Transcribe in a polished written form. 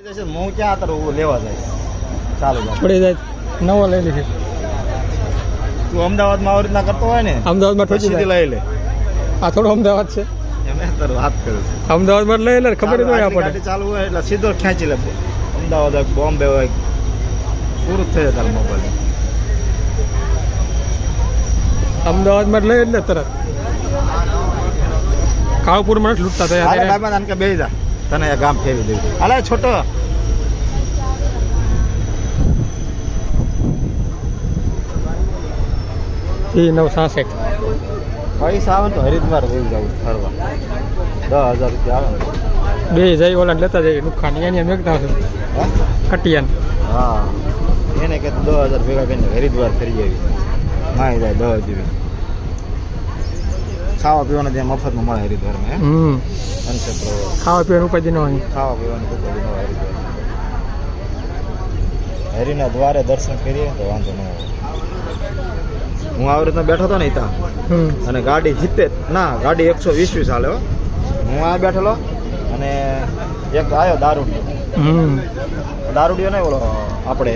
હું ક્યાં અત્યારે લેવા જાય ચાલુ પડી જાય નવો લઈ લીધી તું અમદાવાદમાં આવી રીતના કરતો હોય ને અમદાવાદમાં ઠોકી સીધી જાય લઈ લે આ થોડો અમદાવાદ છે એમ અત્યારે વાત કરું છું અમદાવાદમાં લઈ લે ખબર જ હોય આટલી આપણને ગાડી ચાલુ હોય એટલે સીધો ખેંચી લે અમદાવાદ હોય બોમ્બે હોય પૂરું થઈ જાય તારા મોબાઈલ અમદાવાદમાં લઈ એટલે તરત કાળપુરમાં નથી લૂંટતા થયા ગામમાં કે બે જા તને આ ગામ ફેરવી દેવું હાલે છોટો એ 966 પૈસા આવે ને તો હરિદ્વાર વહી જવું ફરવા 10,000 રૂપિયા આવે ને બે જાય ઓલા લેતા જાય નુકસાન એની મેઘતા હશે હા? કટિયાન હા એને કે 10,000 ભેગા કરીને હરિદ્વાર ફરી આવી માય જાય 10 જેવી ખાવા પીવાનું ત્યાં મફતમાં મળે હરિદ્વારમાં હે અનસેપ્રો ખાવા પીવાનું ઉપાધિ ન હોય ખાવા પીવાનું કોઈ ન હોય હરિના દ્વારે દર્શન કરીએ તો વાંધો ન આવે હું આવી રીતના બેઠો હતો ને ત્યાં અને ગાડી 70 ના ગાડી 120 ચાલે હો હું આ બેઠેલો અને એક આવ્યો દારૂડિયો ને ઓલો આપણે